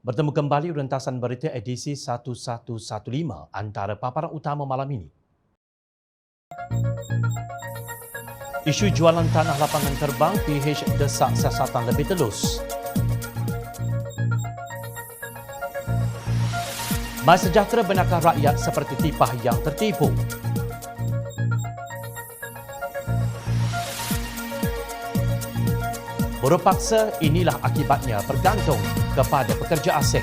Bertemu kembali rentasan berita edisi 1115 antara paparan utama malam ini. Isu jualan tanah lapangan terbang, PH desak siasatan lebih telus. MySejahtera benarkah rakyat seperti tipah yang tertipu? Buruh paksa, inilah akibatnya bergantung kepada pekerja asing.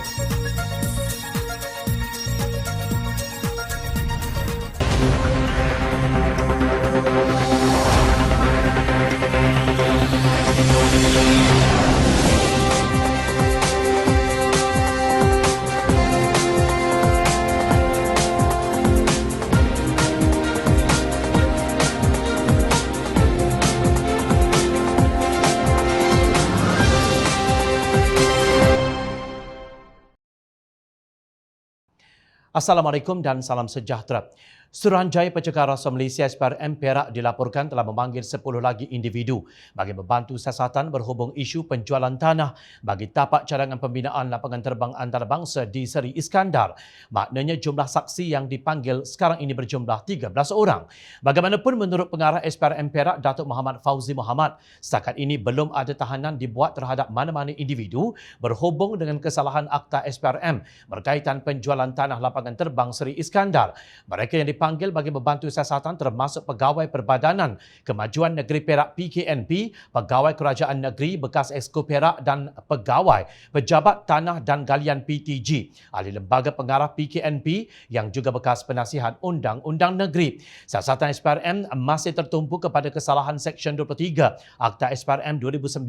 Assalamualaikum dan salam sejahtera. Suruhanjaya Pencegah Rasuah Malaysia SPRM Perak dilaporkan telah memanggil 10 lagi individu bagi membantu siasatan berhubung isu penjualan tanah bagi tapak cadangan pembinaan lapangan terbang antarabangsa di Seri Iskandar. Maknanya jumlah saksi yang dipanggil sekarang ini berjumlah 13 orang. Bagaimanapun menurut pengarah SPRM Perak Datuk Muhammad Fauzi Muhammad, setakat ini belum ada tahanan dibuat terhadap mana-mana individu berhubung dengan kesalahan Akta SPRM berkaitan penjualan tanah lapangan terbang Seri Iskandar. Mereka yang dipanggil bagi membantu siasatan termasuk Pegawai Perbadanan Kemajuan Negeri Perak PKNP, Pegawai Kerajaan Negeri bekas Exco Perak dan Pegawai Pejabat Tanah dan Galian PTG, ahli lembaga pengarah PKNP yang juga bekas penasihat Undang-Undang Negeri. Siasatan SPRM masih tertumpu kepada kesalahan Seksyen 23 Akta SPRM 2009,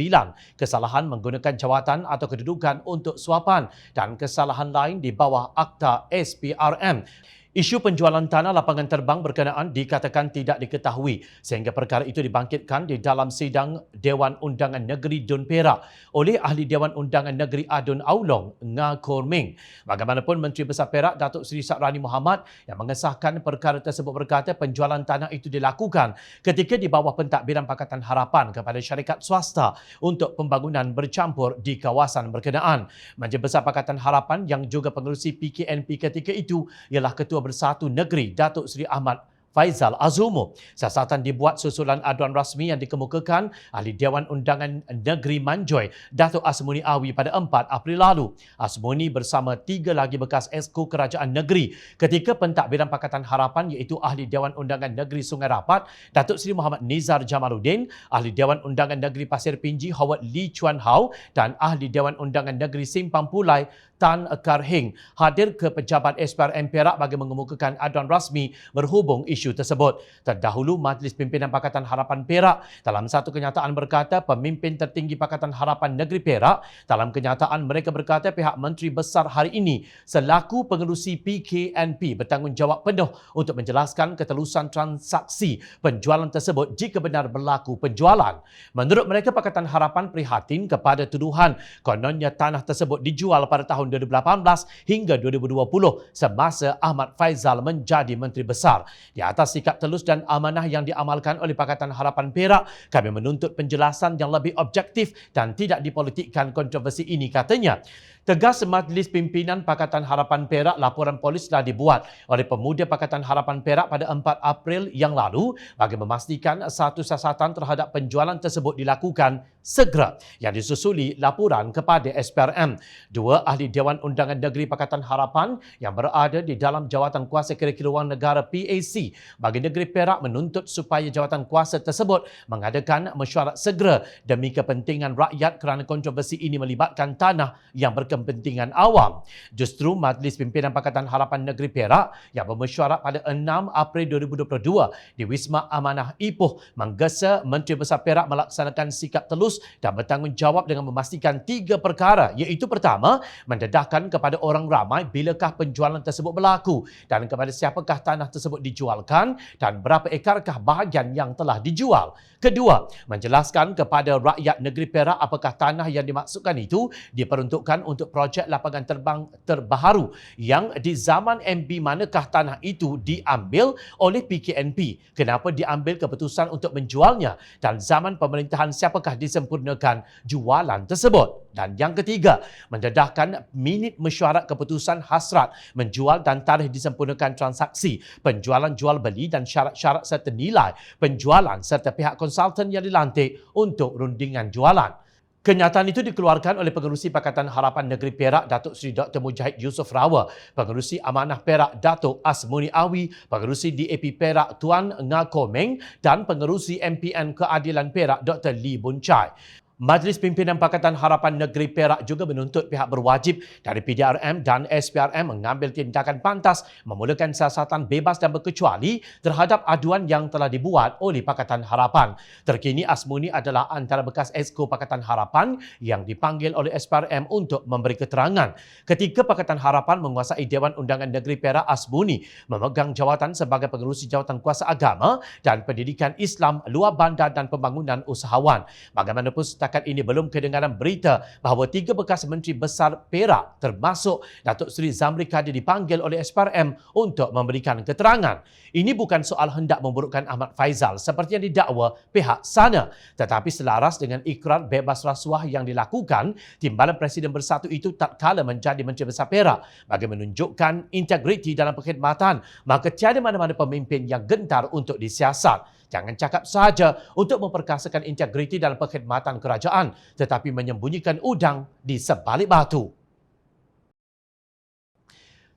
kesalahan menggunakan jawatan atau kedudukan untuk suapan dan kesalahan lain di bawah Akta SPRM. Isu penjualan tanah lapangan terbang berkenaan dikatakan tidak diketahui sehingga perkara itu dibangkitkan di dalam sidang Dewan Undangan Negeri Dun Perak oleh Ahli Dewan Undangan Negeri Adun Aulong Ngakor Ming. Bagaimanapun Menteri Besar Perak Datuk Seri Sakrani Muhammad yang mengesahkan perkara tersebut berkata penjualan tanah itu dilakukan ketika di bawah pentadbiran Pakatan Harapan kepada syarikat swasta untuk pembangunan bercampur di kawasan berkenaan. Menteri Besar Pakatan Harapan yang juga pengerusi PKNP ketika itu ialah Ketua Bersatu Negeri Datuk Seri Ahmad Faizal Azumo. Siasatan dibuat susulan aduan rasmi yang dikemukakan Ahli Dewan Undangan Negeri Manjoy, Datuk Asmuni Awi pada 4 April lalu. Asmuni bersama 3 lagi bekas Exco Kerajaan Negeri ketika pentadbiran Pakatan Harapan iaitu Ahli Dewan Undangan Negeri Sungai Rapat, Datuk Seri Muhammad Nizar Jamaluddin, Ahli Dewan Undangan Negeri Pasir Pinji Howard Lee Chuan Hau dan Ahli Dewan Undangan Negeri Simpang Pulai Tan Kar Heng hadir ke pejabat SPRM Perak bagi mengemukakan aduan rasmi berhubung isu tersebut. Terdahulu, Majlis Pimpinan Pakatan Harapan Perak dalam satu kenyataan berkata pemimpin tertinggi Pakatan Harapan Negeri Perak dalam kenyataan mereka berkata pihak Menteri Besar hari ini selaku pengerusi PKNP bertanggungjawab penuh untuk menjelaskan ketelusan transaksi penjualan tersebut jika benar berlaku penjualan. Menurut mereka, Pakatan Harapan prihatin kepada tuduhan kononnya tanah tersebut dijual pada tahun 2018 hingga 2020 semasa Ahmad Faizal menjadi Menteri Besar. Di atas sikap telus dan amanah yang diamalkan oleh Pakatan Harapan Perak, kami menuntut penjelasan yang lebih objektif dan tidak dipolitikkan kontroversi ini, katanya. Tegas Majlis Pimpinan Pakatan Harapan Perak, laporan polis telah dibuat oleh Pemuda Pakatan Harapan Perak pada 4 April yang lalu bagi memastikan satu siasatan terhadap penjualan tersebut dilakukan segera yang disusuli laporan kepada SPRM. 2 Ahli Dewan Undangan Negeri Pakatan Harapan yang berada di dalam Jawatan Kuasa Kerugian Negara PAC bagi Negeri Perak menuntut supaya jawatan kuasa tersebut mengadakan mesyuarat segera demi kepentingan rakyat kerana kontroversi ini melibatkan tanah yang berkepentingan awam. Justru Majlis Pimpinan Pakatan Harapan Negeri Perak yang bermesyuarat pada 6 April 2022 di Wisma Amanah Ipoh menggesa Menteri Besar Perak melaksanakan sikap telus dan bertanggungjawab dengan memastikan 3 perkara, iaitu pertama, mendedahkan kepada orang ramai bilakah penjualan tersebut berlaku dan kepada siapakah tanah tersebut dijualkan dan berapa ekarkah bahagian yang telah dijual. Kedua, menjelaskan kepada rakyat negeri Perak apakah tanah yang dimaksudkan itu diperuntukkan untuk untuk projek lapangan terbang terbaru yang di zaman MB manakah tanah itu diambil oleh PKNP? Kenapa diambil keputusan untuk menjualnya? Dan zaman pemerintahan siapakah disempurnakan jualan tersebut? Dan yang ketiga, mendedahkan minit mesyuarat keputusan hasrat menjual dan tarikh disempurnakan transaksi, penjualan jual beli dan syarat-syarat serta nilai penjualan serta pihak konsultan yang dilantik untuk rundingan jualan. Kenyataan itu dikeluarkan oleh Pengerusi Pakatan Harapan Negeri Perak Datuk Seri Dr. Mujahid Yusof Rawa, Pengerusi Amanah Perak Datuk Asmuni Awi, Pengerusi DAP Perak Tuan Ngako Meng dan Pengerusi MPN Keadilan Perak Dr. Lee Boon Chai. Majlis Pimpinan Pakatan Harapan Negeri Perak juga menuntut pihak berwajib dari PDRM dan SPRM mengambil tindakan pantas memulakan siasatan bebas dan berkecuali terhadap aduan yang telah dibuat oleh Pakatan Harapan. Terkini Asmuni adalah antara bekas Exco Pakatan Harapan yang dipanggil oleh SPRM untuk memberi keterangan. Ketika Pakatan Harapan menguasai Dewan Undangan Negeri Perak, Asmuni memegang jawatan sebagai pengerusi jawatan kuasa agama dan pendidikan Islam, luar bandar dan pembangunan usahawan. Bagaimanapun setakat ini belum kedengaran berita bahawa 3 bekas Menteri Besar Perak termasuk Datuk Seri Zamri Kadir dipanggil oleh SPRM untuk memberikan keterangan. Ini bukan soal hendak memburukkan Ahmad Faizal seperti yang didakwa pihak sana, tetapi selaras dengan ikrar bebas rasuah yang dilakukan Timbalan Presiden Bersatu itu tatkala menjadi Menteri Besar Perak bagi menunjukkan integriti dalam perkhidmatan, maka tiada mana-mana pemimpin yang gentar untuk disiasat. Jangan cakap sahaja untuk memperkasakan integriti dalam perkhidmatan kerajaan, tetapi menyembunyikan udang di sebalik batu.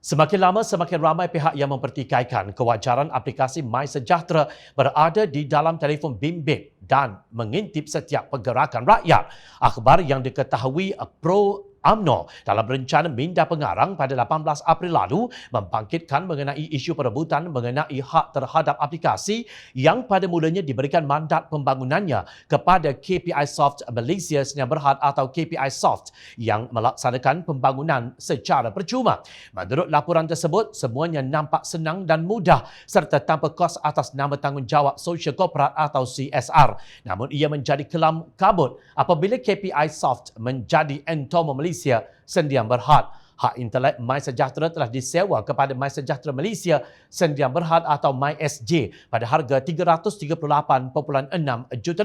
Semakin lama, semakin ramai pihak yang mempertikaikan kewajaran aplikasi MySejahtera berada di dalam telefon bimbit dan mengintip setiap pergerakan rakyat. Akhbar yang diketahui pro UMNO dalam rencana minda pengarang pada 18 April lalu membangkitkan mengenai isu perebutan mengenai hak terhadap aplikasi yang pada mulanya diberikan mandat pembangunannya kepada KPI Soft Malaysia Sdn Bhd atau KPI Soft yang melaksanakan pembangunan secara percuma. Menurut laporan tersebut, semuanya nampak senang dan mudah serta tanpa kos atas nama tanggungjawab sosial korporat atau CSR. Namun ia menjadi kelam kabut apabila KPI Soft menjadi Entomo Malaysia Sdn Bhd. Hak intelek MySejahtera telah disewa kepada MySejahtera Malaysia Sdn Bhd atau MySJ pada harga RM338.6 juta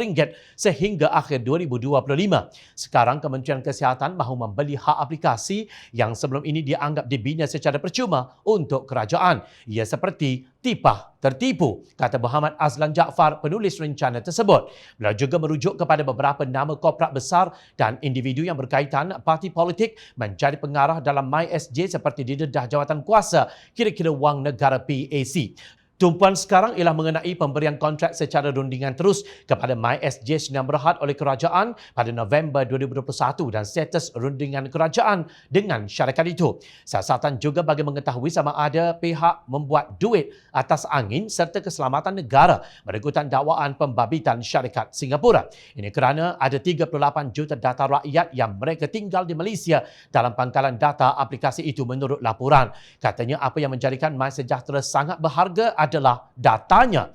sehingga akhir 2025. Sekarang Kementerian Kesihatan mahu membeli hak aplikasi yang sebelum ini dianggap dibina secara percuma untuk kerajaan. Ia seperti tipah tertipu, kata Muhammad Azlan Jaafar, penulis rencana tersebut. Beliau juga merujuk kepada beberapa nama korporat besar dan individu yang berkaitan parti politik menjadi pengarah dalam MySJ seperti didedah jawatan kuasa kira-kira wang negara PAC. Tumpuan sekarang ialah mengenai pemberian kontrak secara rundingan terus kepada MySJ Sdn Bhd oleh kerajaan pada November 2021 dan status rundingan kerajaan dengan syarikat itu. Siasatan juga bagi mengetahui sama ada pihak membuat duit atas angin serta keselamatan negara berikutan dakwaan pembabitan syarikat Singapura. Ini kerana ada 38 juta data rakyat yang mereka tinggal di Malaysia dalam pangkalan data aplikasi itu menurut laporan. Katanya apa yang menjadikan MySejahtera sangat berharga adalah datanya.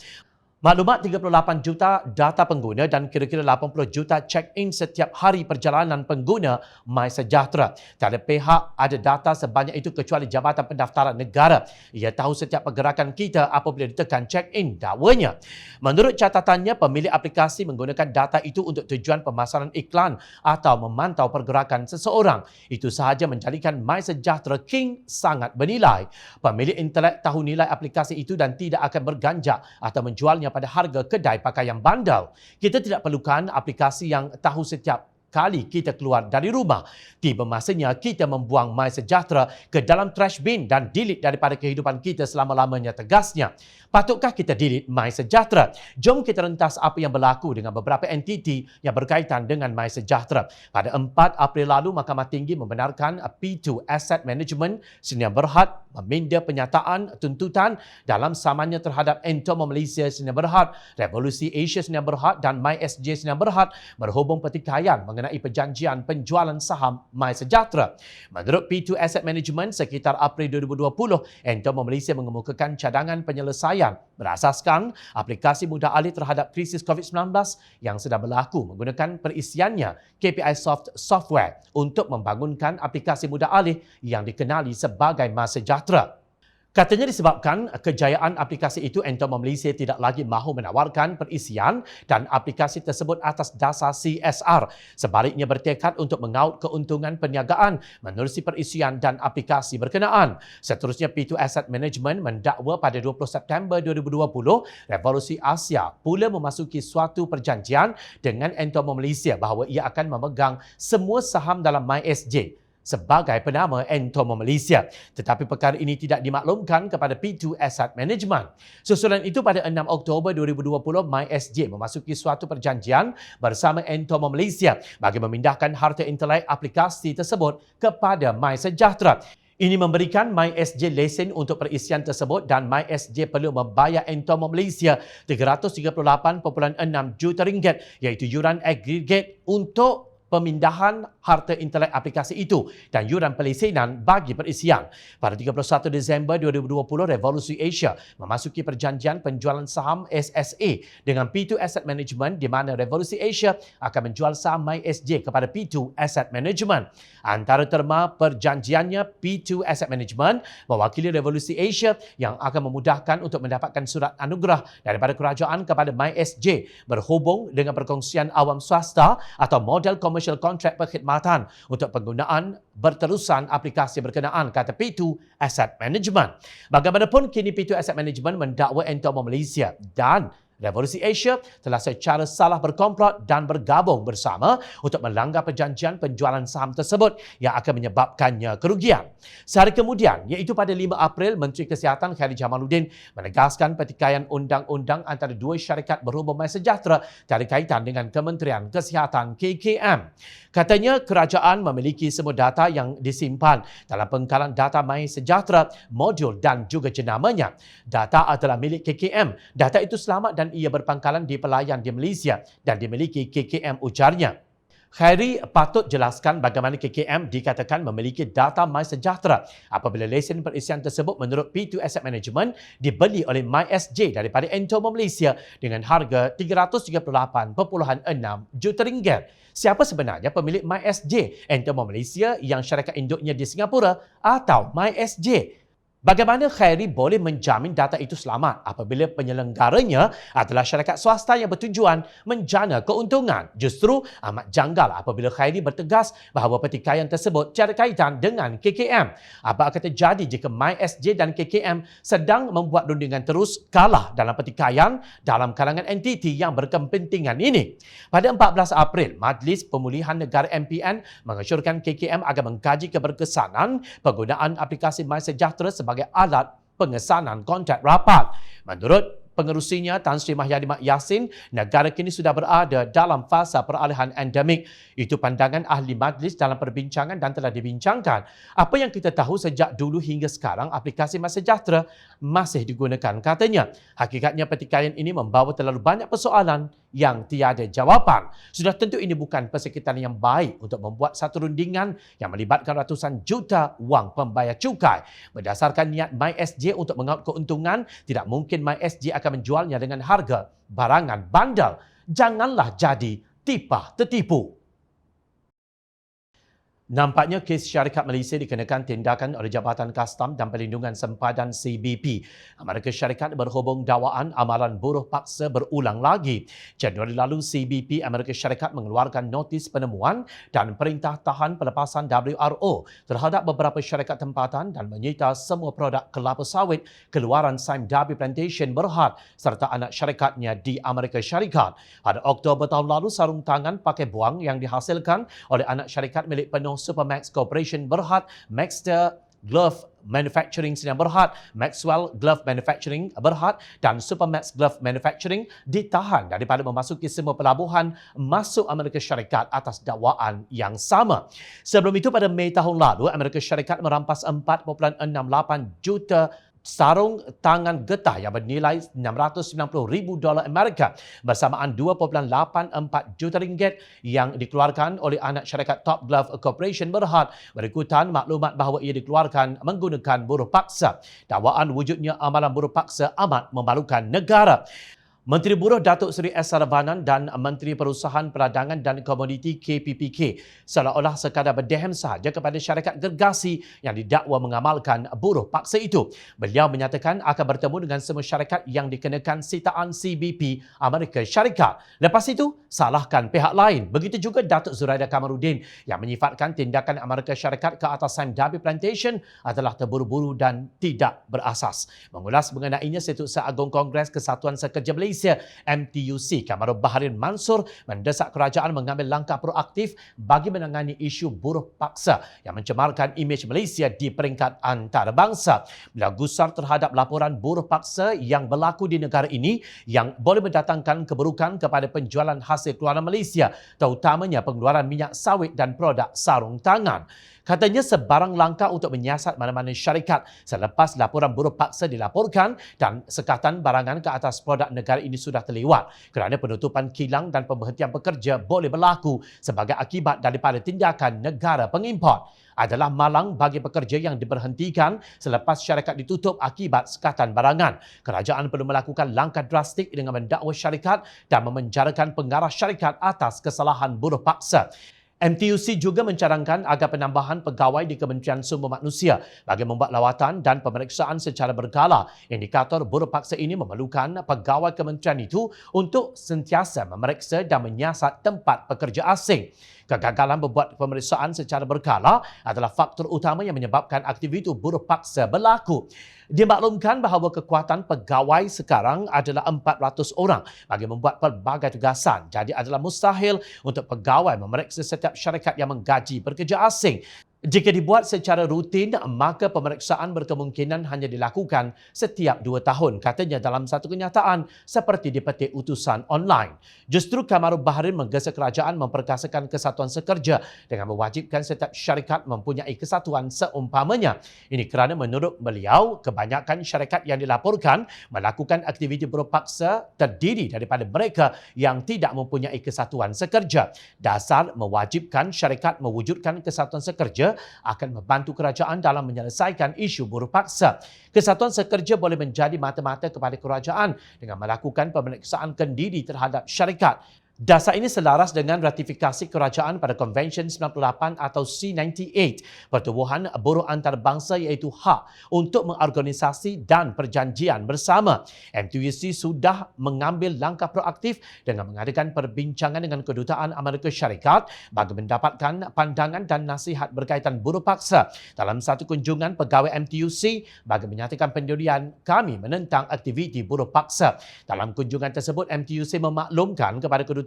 Maklumat 38 juta data pengguna dan kira-kira 80 juta check-in setiap hari perjalanan pengguna MySejahtera. Tiada pihak ada data sebanyak itu kecuali Jabatan Pendaftaran Negara. Ia tahu setiap pergerakan kita apabila ditekan check-in, dakwanya. Menurut catatannya, pemilik aplikasi menggunakan data itu untuk tujuan pemasaran iklan atau memantau pergerakan seseorang. Itu sahaja menjadikan MySejahtera King sangat bernilai. Pemilik intelek tahu nilai aplikasi itu dan tidak akan berganjak atau menjualnya pada harga kedai pakaian bandar. Kita tidak perlukan aplikasi yang tahu setiap kali kita keluar dari rumah. Tiba masanya kita membuang MySejahtera ke dalam trash bin dan delete daripada kehidupan kita selama-lamanya, tegasnya. Patutkah kita delete MySejahtera? Jom kita rentas apa yang berlaku dengan beberapa entiti yang berkaitan dengan MySejahtera. Pada 4 April lalu, Mahkamah Tinggi membenarkan P2 Asset Management Sdn Bhd meminda penyataan tuntutan dalam samannya terhadap Entomo Malaysia Sdn Bhd, Revolusi Asia Sdn Bhd dan MySJ Sdn Bhd berhubung pertikaian mengenai perjanjian penjualan saham MySejahtera. Menurut P2 Asset Management, sekitar April 2020, Entomo Malaysia mengemukakan cadangan penyelesaian berasaskan aplikasi mudah alih terhadap krisis COVID-19 yang sedang berlaku menggunakan perisiannya KPI Software untuk membangunkan aplikasi mudah alih yang dikenali sebagai MySejahtera. Katanya disebabkan kejayaan aplikasi itu, Entomo Malaysia tidak lagi mahu menawarkan perisian dan aplikasi tersebut atas dasar CSR. Sebaliknya bertekad untuk mengaut keuntungan perniagaan menerusi perisian dan aplikasi berkenaan. Seterusnya, P2 Asset Management mendakwa pada 20 September 2020, Revolusi Asia pula memasuki suatu perjanjian dengan Entomo Malaysia bahawa ia akan memegang semua saham dalam MySJ sebagai penama Entomo Malaysia. Tetapi perkara ini tidak dimaklumkan kepada P2 Asset Management. Susulan itu, pada 6 Oktober 2020, MySJ memasuki suatu perjanjian bersama Entomo Malaysia bagi memindahkan harta intelek aplikasi tersebut kepada MySejahtera. Ini memberikan MySJ lesen untuk perisian tersebut dan MySJ perlu membayar Entomo Malaysia RM338.6 juta iaitu yuran agregat untuk pemindahan harta intelek aplikasi itu dan yuran pelesenan bagi perisian. Pada 31 Disember 2020, Revolusi Asia memasuki perjanjian penjualan saham SSA dengan P2 Asset Management di mana Revolusi Asia akan menjual saham MySJ kepada P2 Asset Management. Antara terma perjanjiannya, P2 Asset Management mewakili Revolusi Asia yang akan memudahkan untuk mendapatkan surat anugerah daripada kerajaan kepada MySJ berhubung dengan perkongsian awam swasta atau model commercial contract perkhidmatan untuk penggunaan berterusan aplikasi berkenaan, kata P2 Asset Management. Bagaimanapun, kini P2 Asset Management mendakwa Entomo Malaysia dan Revolusi Asia telah secara salah berkomplot dan bergabung bersama untuk melanggar perjanjian penjualan saham tersebut yang akan menyebabkannya kerugian. Sehari kemudian, iaitu pada 5 April, Menteri Kesihatan Khairy Jamaluddin menegaskan pertikaian undang-undang antara dua syarikat berhubung MySejahtera tiada kaitan dengan Kementerian Kesihatan KKM. Katanya kerajaan memiliki semua data yang disimpan dalam pengkalan data MySejahtera, modul dan juga jenamanya. Data adalah milik KKM. Data itu selamat dan ia berpangkalan di pelayan di Malaysia dan dimiliki KKM, ujarnya. Khairy patut jelaskan bagaimana KKM dikatakan memiliki data MySejahtera apabila lesen perisian tersebut menurut P2 Asset Management dibeli oleh MySJ daripada Entomo Malaysia dengan harga RM338.6 juta. Siapa sebenarnya pemilik MySJ? Entomo Malaysia yang syarikat induknya di Singapura atau MySJ? Bagaimana Khairy boleh menjamin data itu selamat apabila penyelenggaranya adalah syarikat swasta yang bertujuan menjana keuntungan? Justru amat janggal apabila Khairy bertegas bahawa pertikaian tersebut tiada kaitan dengan KKM. Apa akan terjadi jika MySJ dan KKM sedang membuat rundingan terus kalah dalam pertikaian dalam kalangan entiti yang berkepentingan ini? Pada 14 April, Majlis Pemulihan Negara MPN mengesyorkan KKM akan mengkaji keberkesanan penggunaan aplikasi MySejahtera sebagai alat pengesanan kontrak rapat. Menurut pengerusinya, Tan Sri Mahyadi Mak Yassin, negara kini sudah berada dalam fasa peralihan endemik. Itu pandangan ahli majlis dalam perbincangan dan telah dibincangkan. Apa yang kita tahu sejak dulu hingga sekarang, aplikasi MySejahtera masih digunakan, katanya. Hakikatnya pertikaian ini membawa terlalu banyak persoalan yang tiada jawapan. Sudah tentu ini bukan persekitaran yang baik untuk membuat satu rundingan yang melibatkan ratusan juta wang pembayar cukai. Berdasarkan niat MySJ untuk mengaut keuntungan, tidak mungkin MySJ akan menjualnya dengan harga barangan bandar. Janganlah jadi tipah tertipu. Nampaknya kes syarikat Malaysia dikenakan tindakan oleh Jabatan Kastam dan Perlindungan Sempadan CBP. Amerika Syarikat berhubung dakwaan amalan buruh paksa berulang lagi. Januari lalu, CBP Amerika Syarikat mengeluarkan notis penemuan dan perintah tahan pelepasan WRO terhadap beberapa syarikat tempatan dan menyita semua produk kelapa sawit keluaran Sime Darby Plantation Berhad serta anak syarikatnya di Amerika Syarikat. Pada Oktober tahun lalu, sarung tangan pakai buang yang dihasilkan oleh anak syarikat milik penuh Supermax Corporation Berhad, Maxter Glove Manufacturing Sdn Berhad, Maxwell Glove Manufacturing Berhad dan Supermax Glove Manufacturing ditahan daripada memasuki semua pelabuhan masuk Amerika Syarikat atas dakwaan yang sama. Sebelum itu, pada Mei tahun lalu, Amerika Syarikat merampas 4.68 juta sarung tangan getah yang bernilai $690,000 Amerika bersamaan 2.84 juta ringgit yang dikeluarkan oleh anak syarikat Top Glove Corporation Berhad berikutan maklumat bahawa ia dikeluarkan menggunakan buruh paksa. Dakwaan wujudnya amalan buruh paksa amat memalukan negara. Menteri Buruh Datuk Seri S. Saravanan dan Menteri Perusahaan Peradangan dan Komoditi KPPK seolah-olah sekadar berdehem sahaja kepada syarikat gergasi yang didakwa mengamalkan buruh paksa itu. Beliau menyatakan akan bertemu dengan semua syarikat yang dikenakan sitaan CBP Amerika Syarikat. Lepas itu, salahkan pihak lain. Begitu juga Datuk Zuraida Kamarudin yang menyifatkan tindakan Amerika Syarikat ke atas Sime Darby Plantation adalah terburu-buru dan tidak berasas. Mengulas mengenainya, Setiausaha Agung Kongres Kesatuan Sekerja Malaysia MTUC Kamarul Baharin Mansur mendesak kerajaan mengambil langkah proaktif bagi menangani isu buruh paksa yang mencemarkan imej Malaysia di peringkat antarabangsa. Beliau gusar terhadap laporan buruh paksa yang berlaku di negara ini yang boleh mendatangkan keburukan kepada penjualan hasil keluaran Malaysia, terutamanya pengeluaran minyak sawit dan produk sarung tangan. Katanya sebarang langkah untuk menyiasat mana-mana syarikat selepas laporan buruh paksa dilaporkan dan sekatan barangan ke atas produk negara ini sudah terlewat kerana penutupan kilang dan pemberhentian pekerja boleh berlaku sebagai akibat daripada tindakan negara pengimport. Adalah malang bagi pekerja yang diberhentikan selepas syarikat ditutup akibat sekatan barangan. Kerajaan perlu melakukan langkah drastik dengan mendakwa syarikat dan memenjarakan pengarah syarikat atas kesalahan buruh paksa. MTUC juga mencadangkan agar penambahan pegawai di Kementerian Sumber Manusia bagi membuat lawatan dan pemeriksaan secara berkala. Indikator buruh paksa ini memerlukan pegawai kementerian itu untuk sentiasa memeriksa dan menyiasat tempat pekerja asing. Kegagalan membuat pemeriksaan secara berkala adalah faktor utama yang menyebabkan aktiviti buruh paksa berlaku. Dimaklumkan bahawa kekuatan pegawai sekarang adalah 400 orang bagi membuat pelbagai tugasan. Jadi adalah mustahil untuk pegawai memeriksa setiap syarikat yang menggaji pekerja asing. Jika dibuat secara rutin, maka pemeriksaan berkemungkinan hanya dilakukan setiap 2 tahun, katanya dalam satu kenyataan seperti dipetik utusan online. Justru Kamarul Baharin menggesa kerajaan memperkasakan kesatuan sekerja dengan mewajibkan setiap syarikat mempunyai kesatuan seumpamanya. Ini kerana menurut beliau, kebanyakan syarikat yang dilaporkan melakukan aktiviti buruh paksa terdiri daripada mereka yang tidak mempunyai kesatuan sekerja. Dasar mewajibkan syarikat mewujudkan kesatuan sekerja akan membantu kerajaan dalam menyelesaikan isu buruh paksa. Kesatuan sekerja boleh menjadi mata-mata kepada kerajaan dengan melakukan pemeriksaan kendiri terhadap syarikat. Dasar ini selaras dengan ratifikasi kerajaan pada Konvensyen 98 atau C98, Pertubuhan Buruh Antarabangsa iaitu hak untuk mengorganisasi dan perjanjian bersama. MTUC sudah mengambil langkah proaktif dengan mengadakan perbincangan dengan Kedutaan Amerika Syarikat bagi mendapatkan pandangan dan nasihat berkaitan buruh paksa. Dalam satu kunjungan pegawai MTUC bagi menyatakan pendirian kami menentang aktiviti buruh paksa. Dalam kunjungan tersebut, MTUC memaklumkan kepada Kedutaan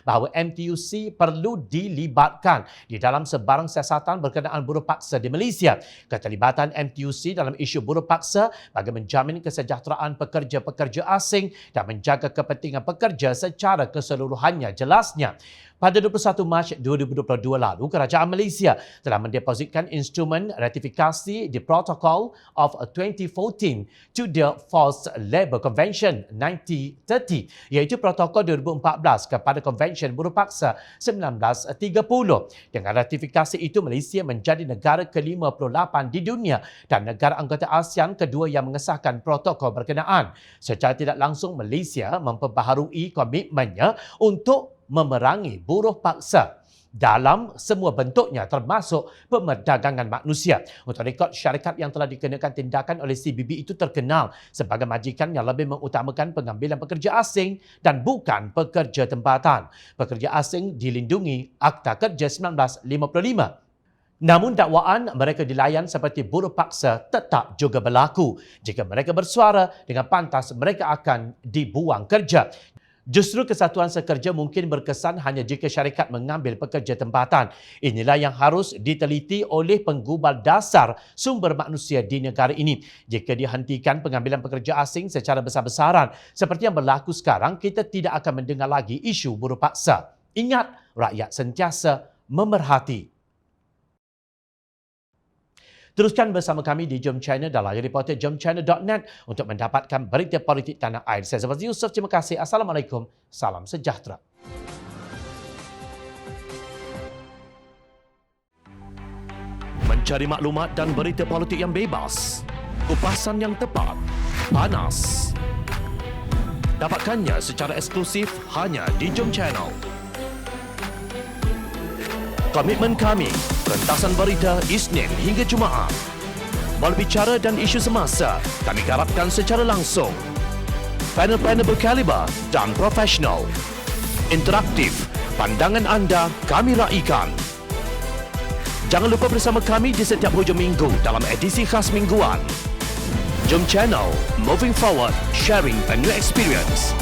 bahawa MTUC perlu dilibatkan di dalam sebarang siasatan berkenaan buruh paksa di Malaysia. Keterlibatan MTUC dalam isu buruh paksa bagi menjamin kesejahteraan pekerja-pekerja asing dan menjaga kepentingan pekerja secara keseluruhannya jelasnya. Pada 21 Mac 2022 lalu, Kerajaan Malaysia telah mendepositkan instrumen ratifikasi di Protocol of 2014 to the Forced Labour Convention 1930, iaitu Protokol 2014 kepada Konvensyen Buruh Paksa 1930. Dengan ratifikasi itu, Malaysia menjadi negara ke-58 di dunia dan negara anggota ASEAN kedua yang mengesahkan protokol berkenaan. Secara tidak langsung, Malaysia memperbaharui komitmennya untuk memerangi buruh paksa dalam semua bentuknya termasuk pemerdagangan manusia. Untuk rekod, syarikat yang telah dikenakan tindakan oleh CBB itu terkenal sebagai majikan yang lebih mengutamakan pengambilan pekerja asing dan bukan pekerja tempatan. Pekerja asing dilindungi Akta Kerja 1955. Namun dakwaan mereka dilayan seperti buruh paksa tetap juga berlaku. Jika mereka bersuara dengan pantas, mereka akan dibuang kerja. Justru kesatuan sekerja mungkin berkesan hanya jika syarikat mengambil pekerja tempatan. Inilah yang harus diteliti oleh penggubal dasar sumber manusia di negara ini. Jika dihentikan pengambilan pekerja asing secara besar-besaran seperti yang berlaku sekarang, kita tidak akan mendengar lagi isu buruh paksa. Ingat, rakyat sentiasa memerhati. Teruskan bersama kami di Jom Channel dan layari portal jomchannel.net untuk mendapatkan berita politik tanah air. Saya Zafar Yusuf, terima kasih. Assalamualaikum. Salam sejahtera. Mencari maklumat dan berita politik yang bebas, kupasan yang tepat, panas. Dapatkannya secara eksklusif hanya di Jom Channel. Komitmen kami, pentasan berita Isnin hingga Jumaat. Berbicara dan isu semasa, kami garapkan secara langsung. Panel-panel berkaliber dan profesional. Interaktif, pandangan anda kami raikan. Jangan lupa bersama kami di setiap hujung minggu dalam edisi khas mingguan. Jom Channel, moving forward, sharing a new experience.